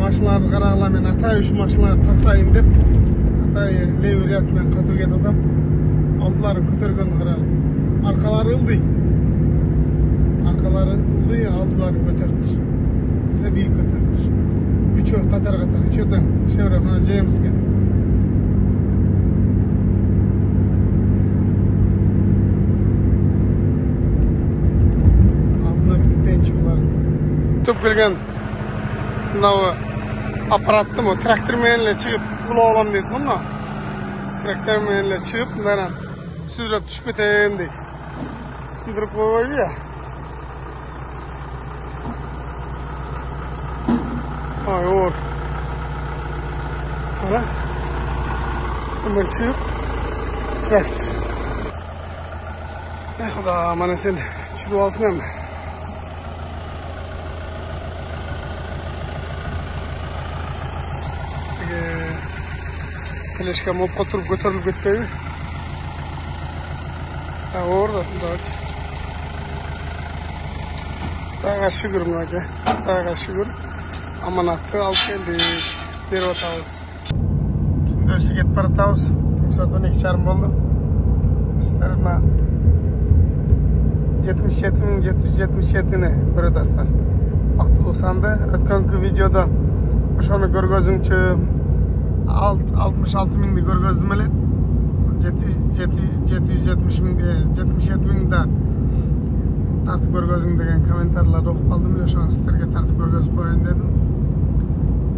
машиналарды қарағыла мен атай үш машиналарды тоқтайын деп атай леврият мен қатып кетіп алдыларын көтерген қарағыла арқалары ылдый алдыларын көтеріп тұр bize büyük götürmüş. Üçü katar. Üçüden Chevrolet James gen. Aldın ötüp tenç bunların. Tüp gelgen bundağı aparattım o traktör menle çıkıp ulu olam dedim ama traktör menle çıkıp bundan süzülüp düşüp eteyim deyip. Sındırıp koyuyor ya. Ay oğur. Hala. Bundan çıkıp traktör. Xuda mana sen tushirib olsin ham. Kelishga mopqa turib ko'tarilib ketdi. Ha, o'rda, dach. Daga shukur aka. Daga shukur. Amanatni olib keldik. Berib o'tamiz. Tundasi ketib baratamiz. Soat 12:30 bo'ldi. Istarma 77.777'ni ko'radasizlar. Vaqtli sanda o'tgangi videoda o'shani ko'rgazuvchi 66 mingni ko'rgazdim ele. 77 mingda tartib ko'rgazing degan kommentarlarni o'qib qoldim. O'shani sizlarga tartib ko'rgazib qo'yayin dedim.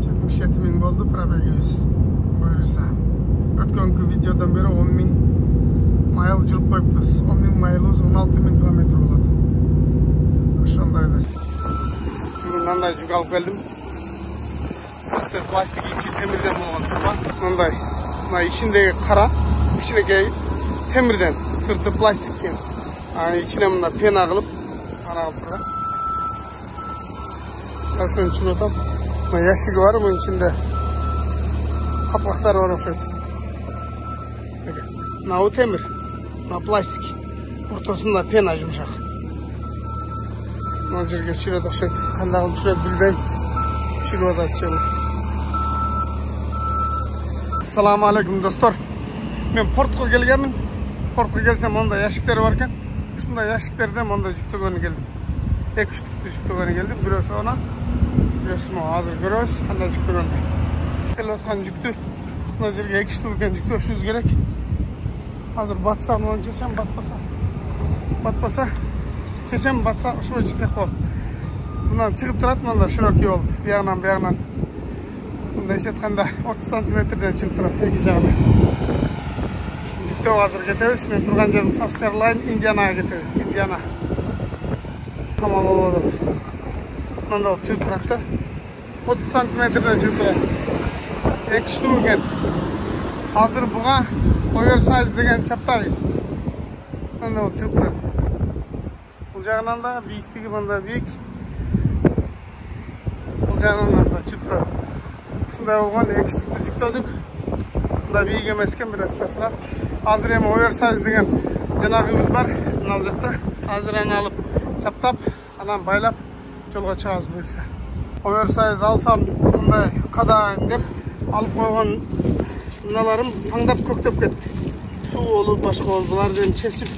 77 ming bo'ldi probegingiz. Buyursa. O'tgangi videodan beri 10 ming mayl жүріп qo'yibmiz. 10 ming maylimiz 16 ming kilometr bo'ladi. O'shandayda. Bunday yuk olib keldim. Sirti plastik ichi temirdan bo'lgan turban. Bunday. Mana ichindagi qara, ichidagi temirdan, sirti plastikdan. Ani ichine bunda pena qilib, ana qilib turgan. Shuni ichine o'tib, mana yashigi bor, bunun içinde kapaqlar var o'xshaydi. Mana u temir. Plastik. Ortasında pena yumuşak. Mana yerga tushiradi o'xshaydi. Qanday qilib tushiradi bilmayman. Tushiradi aytishim. Assalomu alaykum do'stlar. Men portga kelganman. Portga kelsam onda yashiklar bor ekan. Shunday yashiklardan onda juktagani keldim. Ikki shtukni juktagani keldim. Birisi ona, birisi mana hozir ko'ramiz qanday juktagani. Kelayotgan jukni mana yerga ikki shtuk ekan jukni o'shimiz kerak. Hazır batsa mı çeçem batmasa çeçem batsa şuraya çıkıp kol. Bundan çıkıp durat mı da şirok yol bir yandan. Bunda işetkanda 30 santimetreden çıkıp durat iki jağına. Jükte hazır getiriyoruz. Ben turgan yerim South Carolina, Indiana'ya getiriyoruz. Indiana. Tamam oldu. Bunda o çıkıp duratta 30 santimetreden çıkıp durat. İki ştuğu gel. Hazır buğa oversize degan chaptayız. Mana o çıkıp turadi. Bu жағынан da biyiktigi bunda biyik. Bu жағынан da çıkıp turadi. Shunday bo'lgan ikki shtukni juktadik. Bunda biyik emas ekan, biraz pastroq. Hozir ham oversize degan janagimiz bor. Mana bu yoqda. Hozir ani olib chaptab, anan baylab yo'lga chiqamiz bo'lsa. Oversize alsam bunday qadayin deb olib qo'ygan bunlarım pangdap köktep ketdi. Su olup başka olup bulardan çesip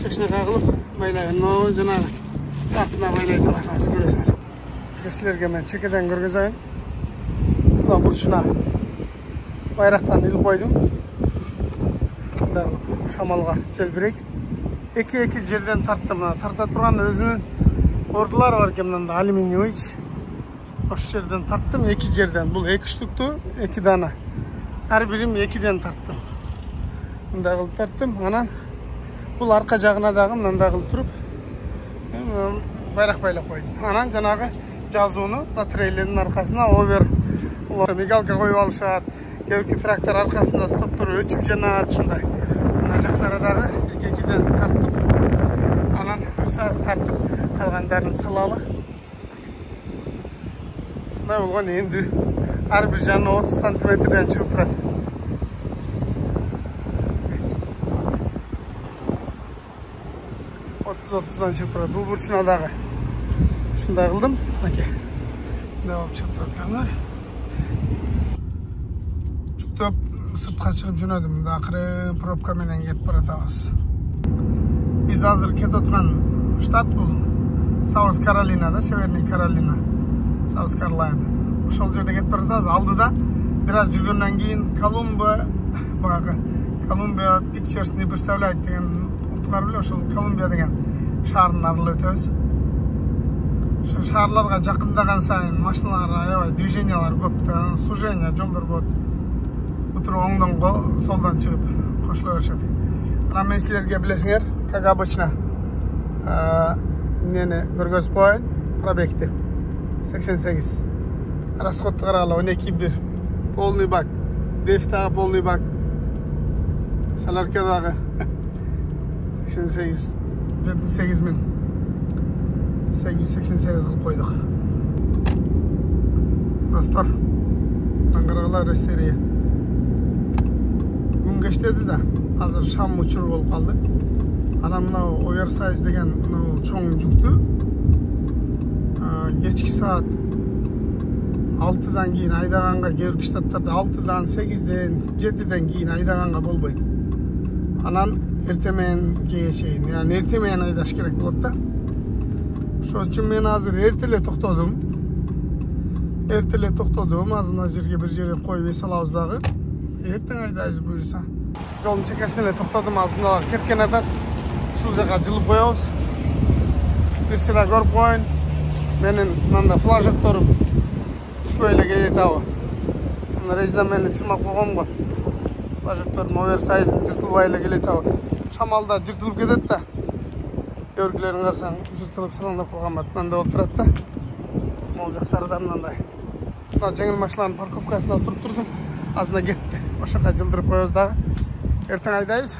çekişine kağılıp baylayın. No janağı tartına baylayın. Nasıl görüyorsunuz? Sizlerge men çekeden görgüzayın. Bundan burçuna bayraktan ilip koydum. Bundan şamalga jelbireydi. Eki жерден tarttım. Tarta turgan özünün ordular var ki bundan da alüminyum iç. O жерден tarttım. Eki жерден. Bu iki ştuktu. 2 dana. Her birim 2'den tarttım. Bunday qilib tarttım. Anan bu arka жағына дағы mınday qilib turib bayrak baylab qo'ydim. Anan janağı жазуunu da treylerin arkasına over migalka qo'yib olishadi. Yoki traktor arkasında stop turib o'chib janadi shunday. Bunda jaqlari дағы 2'den tarttım. Anan bir saat tartib qolganlarini salalı. Shunday bo'lgan endi her bir canlı 30 santimetreden çıkıp turadi. Otuzdan çıkıp turadi. Bu burçuna dağı. Shunday qildim. Aka. Bunday olib chiqib turadiganlar. Жүктөп сыртқа шығып жөнөдүм. Акырын пробка менен кетип баратабыз. Биз азыр кетип аткан штат бул Саус Каролинада, Северный Каролина, Саус Каролина. Ошол жерде кетип баратабыз. Алдыда бир аз жүргөндөн кийин Колумбия Pictures не представляет деген уктуңар беле, ошол Колумбия деген шаарын аралап өтөбүз. Ошол шаарларга жакындаган сайын машиналар аябай движениялар көп, сужение жолдор болот. Утур оңдон солдан чыгып кошула беришет. Ана мен силерге билесиңер, как обычно, эмнени көргөзүп коеюн, пробегти 88. Расходду карагыла 12,1. Полный бак. Дефтагы полный бак. Саларкадагы 88. 7888 кылып койдук. Достор, аңгырагыла Россия. Күн кештеди да, азыр шам учур болуп калды. Анан мына оверсайз деген чоң жүктү кечки саат 6-дан кийин айдаганга, кээ бир штаттарда 6-дан, 8-ден, 7-ден кийин айдаганга болбойт. Анан эрте менен кечке чейин, яны эрте менен айдаш керек болот да. Ошон үчүн мен азыр эрте эле токтодум. Азыр жерге бир жерге коюп эс алабыз дагы. Эртең айдайбыз буюрса. Жолдун чекесине эле токтодум, азырындагы кеткен атат. Ушул жака жылып коебуз. Бир сыра көрүп коюн. Менин мында флажокторум ушул эле келет абы. Мына резина менен чырмап койгом го. Флажоктордун оверсайзын жыртылбай эле келет абы. Шамалда жыртылып кетет да. Көргүлөрүн карасаң жыртылып салаңдап койгон мындай болуп турат да. Могул жактары да мындай. Мына жеңил машиналардын парковкасына туруп турдум. Азына кетти. Ошока жылдырып коебуз дагы. Эртең айдайбыз.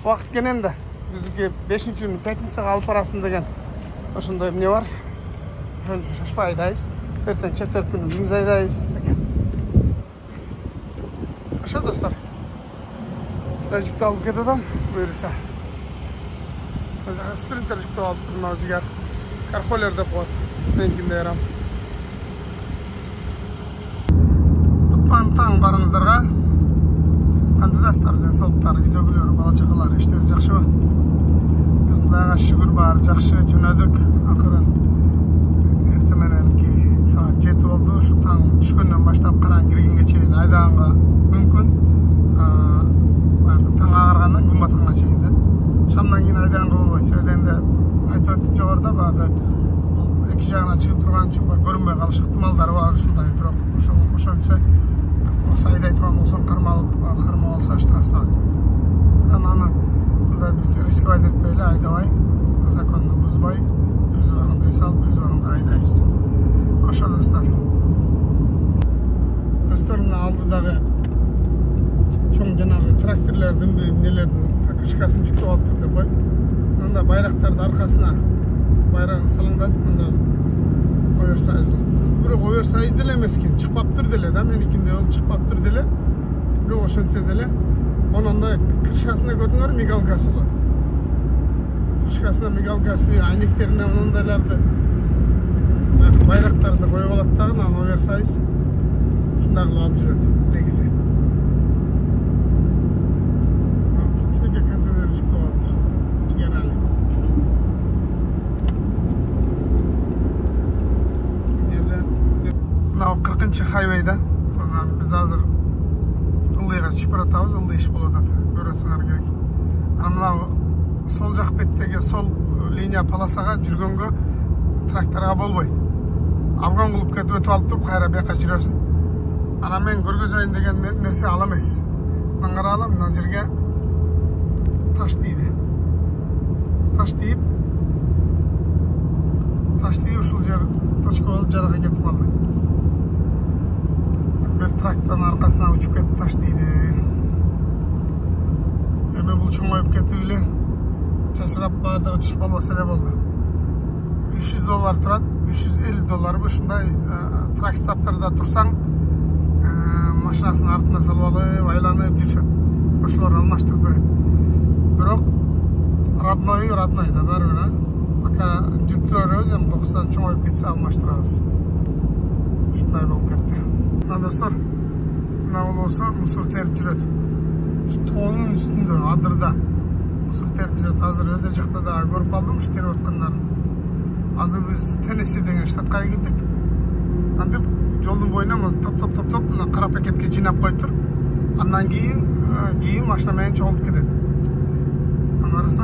Убакыт кенен да. Бизге 5-күнү пятницага алып барасын деген ошондой эмне бар. Ошон үчүн шашпай айдайбыз. Эртең четверг күнү күндүз айдайбыз. Ошо достор. Ушундай жүктү алып кетип атам, буюрса. Спринтер жүктү алып турмак жигер. Кархолер деп коет. Менкинде ярам. Кутман таң барыңыздарга. Кандидаттар, денсаулыктар, үйдөгүлөр, бала чакалар, иштери жакшыбы? Биз Кудайга шүгүр бар, жакшы жөнөдүк. Акырын эрте мененки саат 7 болду. Ушу таң түшкөндөн баштап караң киргенге чейин айдаганга мүмкүн. Таң агаргандан күн батканга чейин да. Шамдан кийин айдаганга болбойт. Себебинде айтып өттүм жогоруда багы эки жагына чыгып турган үчүн көрүнбөй калыш ыктымалдары бар ушундай. Бирок ошончо айдай турган болсоң кармап алса штраф салат. Аны мындай биз рисковать этпей эле айдабай, законду бузбай, өз орунда салып, өз орунда айдайбыз. Ошо достор. Достор, мына алдыдагы чоң жанагы тракторлордун, эмнелердин покрышкасын жүктөп алып тур деп кой. Мында байрактарды аркасына байрагын салыңдатып, мында оверсайз. Бирок оверсайз деле эмес экен, чыкпаптыр деле да, меникинде ол чыкпаптыр деле. Бирок ошентсе деле, онунда крышкасына көрдүңөр, мигалкасы болот. Крышкасына мигалкасы, айнектерине онондайларды байрактарды коюп алат дагы, анан оверсайз ушундай кылып алып жүрөт негизи. Кичинекей контейнер жүктөп алыптыр. Жигерали. Мына 40-чы хайвейда. Биз азыр ылдыйга түшүп баратабыз, ылдый иш болуп атат. Көрөсүңөр керек. Анан мына сол жак беттеги сол линия полосага жүргөнгө тракторга болбойт. Афган кылып кетип өтүп алып туруп, кайра бияка жүрөсүң. Анан мен көргөзөйүн деген нерсе ал эмес. Мына карагыла, мына жерге таш тийди. Таш тийип ушул жер точка болуп жарага кетип калды. Bir traktorun arkasına uçup ketip taş deydi. Eме бул чоңоюп кетип эле чачырап баардыгы түшүп албаса эле болду. $300 турат, $350 ушундай трак-стаптарда турсаң, машинасынын артына салып алып, айланып жүрүшөт. Ошолор алмаштырып берет. Бирок родной да барбыр, пока жүрүп тура беребиз, эми кокустан чоңоюп кетсе алмаштырабыз. ушундай болуп кетти. Мына достор, мына болсо мусор терип жүрөт. Şu тоонун үстүндө адырда мусор терип жүрөт. Азыр өтө жакта да көрүп калдым терип аткандарын. Азыр биз Теннесси деген штатка кирдик. Антип жолдун боюна топ мына кара пакетке жыйнап коюптур. Андан кийин машина менен чогулуп кетет. Анарса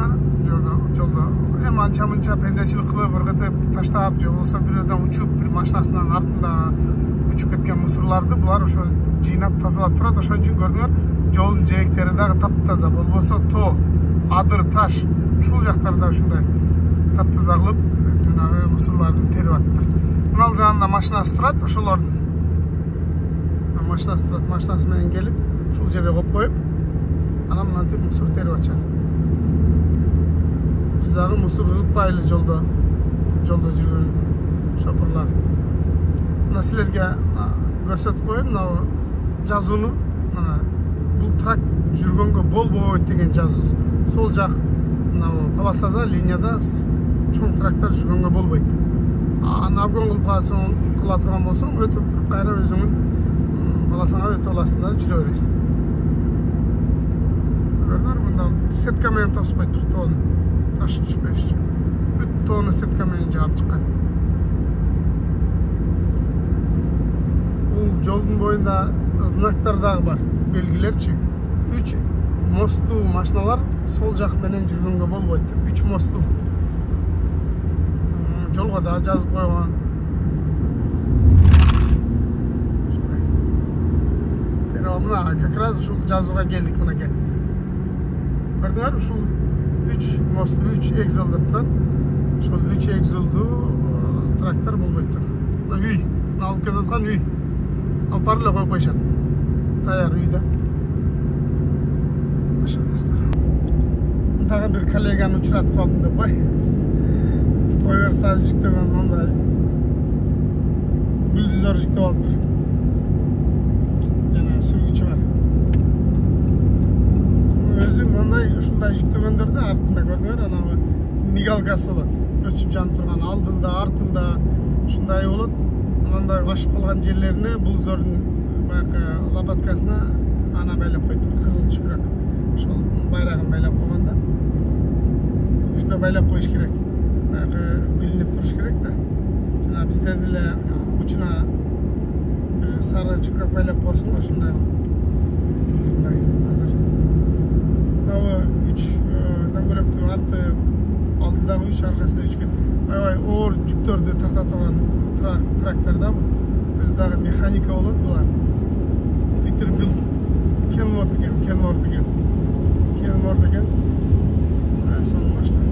жолдо эми анча мынча пендечилик кылып ыргытып таштап же болбосо бирөөдөн учуп бир машинасынын артында учуп кеткен мусорларды булар ошо жыйнап тазалап турат. Ошон үчүн көрдүңөр, жолдун жээктери дагы таптаза, болбосо тоо, адыр, таш, ушул жактарда ушундай таптаза кылып жанагы мусорлардын терип аттыр. Мына жанында машинасы турат, ошолордун машинасы турат, машинасы менен келип ушул жерге коюп коюп, анан мынтип мусор терип атышат. Биз дагы мусор ырытпайлы жолдо жүргөн шопурлар. Мына силерге көрсөтүп коеюн, мына жазууну, мына бул трак жүргөнгө болбойт деген жазуу. Сол жак мына полосада, линияда чоң трактор жүргөнгө болбойт деп. Аны обгон кыла турган болсоң, өтүп туруп кайра өзүңүн полосаңа өтүп аласың да жүрө бересиң. Көрдүңөр, мында сетка менен тоспойт тур тоону. Таш түшпеш үчүн. Бүт тоону сетка менен жаап чыккан. Бул жолдун боюнда знактар дагы бар, белгилерчи. 3 мосту машиналар сол жак менен жүргөнгө болбойт деп. 3 мосту. Жолго да жазып койгон. Мына как раз ушул жазууга келдик мынакей. Көрдүңөр, ушул 3 мосту 3 экзел деп турат. Ошол 3 экзелдүү трактор болбойт деп. Мына үй, мына алып кетип аткан үй. Алып барып эле коюп коюшат. Даяр үй да. Машаластар. Дагы бир коллеганы учуратып калдым деп кой. Оверсайз жүктөгөн мындай бульдозер жүктөп алыптыр. Жана сүргүчү бар. Өзү мындай ушундай жүктөгөндөрдө артында көрдүңөр, анагы мигалкасы болот. Өчүп жанып турган алдында, артында ушундай болот. Анандай ашып калган жерлерине бульдозердун баягы лопаткасына ана байлап коюптур, кызыл чүпүрөк. Ошол байрагын байлап койгондо ушуну байлап коюш керек. Баягы билинип туруш керек да. Жана бизде деле учуна бир сары чүпүрөк байлап койсоң, ошондой. Ушундай азыр. Дагы 3 дөңгөлөктү арты, алдыдагы 3, аркасында 3 кен. Аябай оор жүктөрдү тарта турган трактор да бул. Өзү дагы механика болот булар. Peterbilt Kenworth деген. Сонун машина.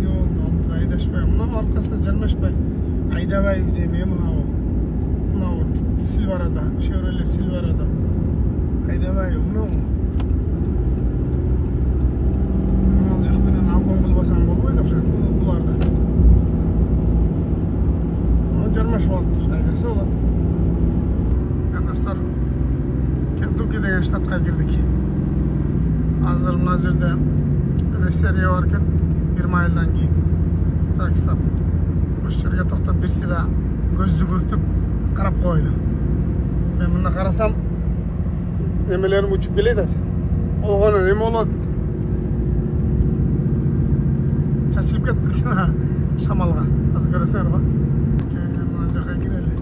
Не болду? Алдыда айдашпай, мына аркасында жармашпай айдабай деме мынау Silverado, Chevrolet Silverado. Айдабай мынау. Мына жак менен обгон кылбасаң болбойт окшойт буларда. Жармашып алып айдаса болот. Достор, Кентукки деген штатка кирдик. Азыр мына жерде ресерия бар экен, 1 майлдан кийин. Такстап. Ошол жерге токтоп бир сыра көз жүгүртүп карап койлу. Мен мына карасам, немелерим учуп келет эт. Болгону эме болот. Чачылып кетти шамалга. Азыр көрөсүңөр го. Мына жака кирели.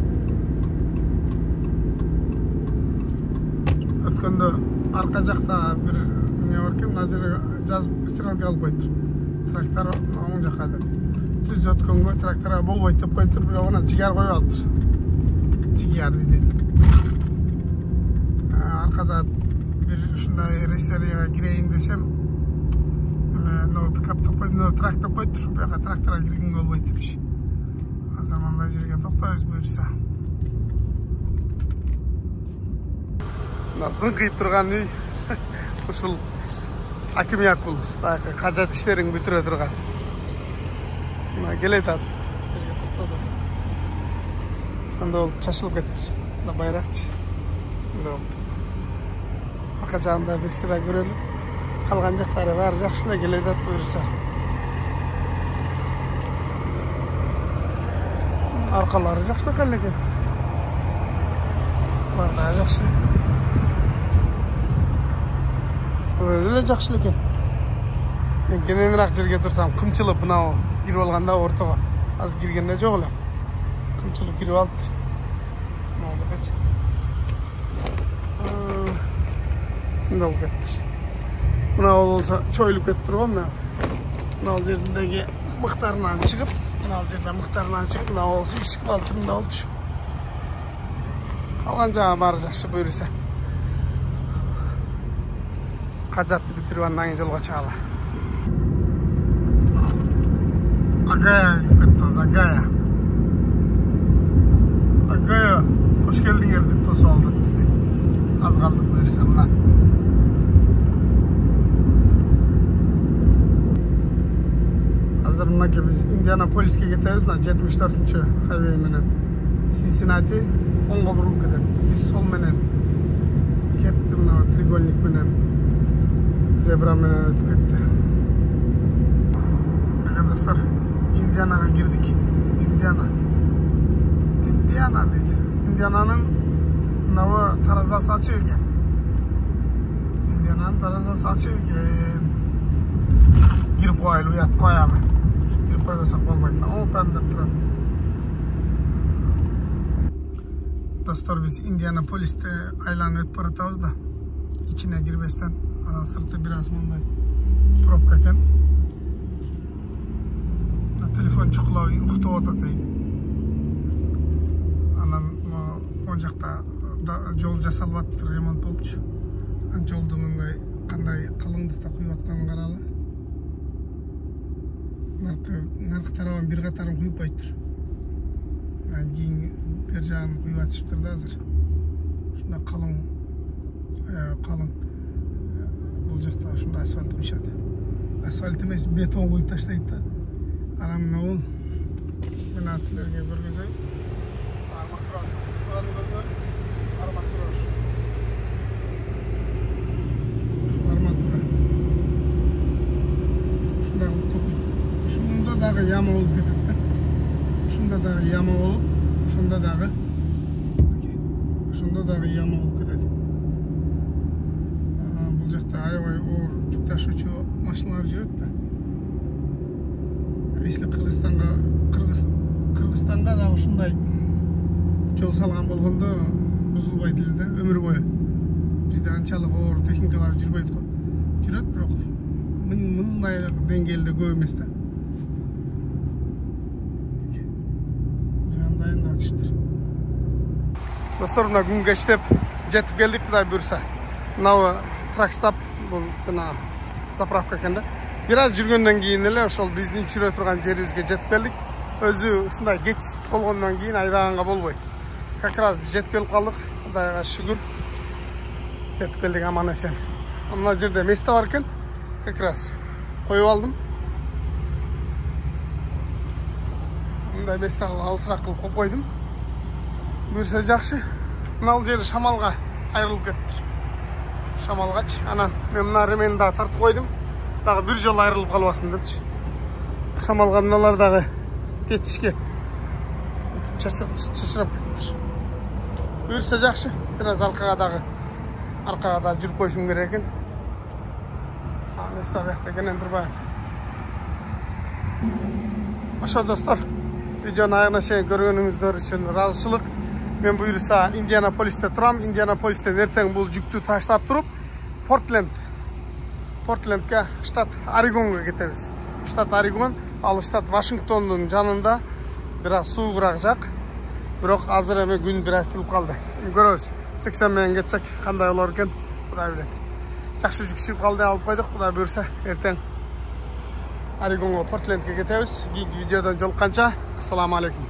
Өткөндө арка жакта бир не бар экен, мына жерге жазып стрелка алып коюптур. Трактор оң жака деп. Түз өткөнгө тракторга болбойт деп коюптур, бирок ана жигер коюп алыптыр. Жигер дейт. Аркада бир ушундай ресерияга кирейин десем, эме пикап деп койду, трактор коюптур, бияка тракторга киргенге болбойт депчи. Азыр мындай жерге токтойбуз буюрса. Мына зыңкыйып турган үй. Ушул акимият бул. Баягы кажат иштерин бүтүрө турган. Мына келет ат. Жерге токтоду. Анда ол чачылып кетти. Мына байракчы. Мында арка жагында бир сыра көрөлү. Калган жактары баары жакшы эле келет ат буюрса. Arqalары жақсы екен екен. Бар да жақсы. Өзі жақсы екен. Мен кененірек жерге тұрсам, қымчылып мынау кіріп алғанда ортаға. Аз кіргенде жоқ олай. Қымчылып кіріп алды. Мынау қач. Мынау кетті. Мынау болса чойлып кетті ғой мен. Мынау жеріндегі мықтарынан шығып, мынау жерден мықтарынан шығып, мынау болса ішіп қалды, мынау oldu. Қалған жаңа бары жақсы бұйырса. Қажатты бітіріп андан кейін жолға шығалы. Агая кетті, Агая. Агая, қош келдіңдер деп тосып алды бізде. Аз қалдық бұйырса мына. Hazır mınaki biz Indianapolis'e geteriz, 74-cü highway menen Cincinnati onga burulup ketedi. Biz sol menen ketdi, mına trigolnik menen zebra menen ötüp ketdi. Arkadaşlar, Indiana'ga girdik. Indiana deydi. Indiana'nın navı tarazası açık eken. Indiana'nın tarazası açık eken. Girip koyaylı, uyat koyamı. Girip koymasak bolmaydı. O pendep turadi. Dostlar, biz Indianapolis'te aylanıp ötüp baratabız da içine girmesden ana sırtı biraz bunday probka eken. Telefon çıkılağı uxtu otadi. Anan o жақта жол жасалып атыр, ремонт болупчу. Жолду мындай кандай калыңдыкта куюп атканын каралы. Наркы тарабын bir катарын куюп коюптур. Кийин бер жагын куюп атышыптыр да азыр. Ушундай калың бул жакта ушундай асфальт куюшат. Асфальт эмес, бетон куюп таштайт да. Анан мына мен силерге көргөзөйүн. Şunda dağı yama olup ketedi. Şunda dağı yama olup, şunda dağı yama olup ketedi. Бұл жақта аябай оор жүк ташуучу машиналар жүрөт да. Если Кыргызстанга да ушундай жол салган болгондо бузулбайт эле да, өмүр бою. Бизде анчалык оор техникалар жүрбөйт го. Жүрөт, бирок мындай деңгээлде көп эмес да. Жандайында ачыштыр. Достор, мына күн кечтеп жетип келдик, Кудай буйрса. Мына тракстап, бул жана заправка экен да. Бир аз жүргөндөн кийин эле ошол биздин жүрө турган жерибизге жетип келдик. Өзү ушундай кеч болгондон кийин айдаганга болбойт. Как раз biz жетип келип калдык. Кудайга шүгүр. Жетип келдик аман эсен. Мына жерде место бар экен. Как раз коюп алдым. Мындай место алысыраак кылып коюп койдум. Буйрса жакшы. Мына жери шамалга айрылып кетти. Шамалгач. Анан мен мына ременди дагы тартып койдум. Дагы бир жолу айрылып калбасын депчи. Шамалга мыналар дагы кетишке чачырап кеттир. Буйрса жакшы. Biraz аркага дагы жүрүп коюшум керек экен. Место бакта кенен турбайм. Ошо достор, видеону аягына чейин көргөнүңүздөр үчүн ыраазычылык. Мен буйрса Индианаполисте турам. Индианаполистен эртең бул жүктү таштап туруп Портлендке, штат Орегонго кетебиз. Штат Орегон, ал штат Вашингтондун жанында, biraz суугураак жак. Бирок азыр эми күн biraz жылып калды. Көрөбүз. 80 менен кетсек кандай болор экен, Кудай билет. Жакшы жүк чыгып калды, алып койдук. Кудай буйрса эртең Орегонго, Портлендке кетебиз. Кийинки видеодон жолукканча, ассаламу алейкум.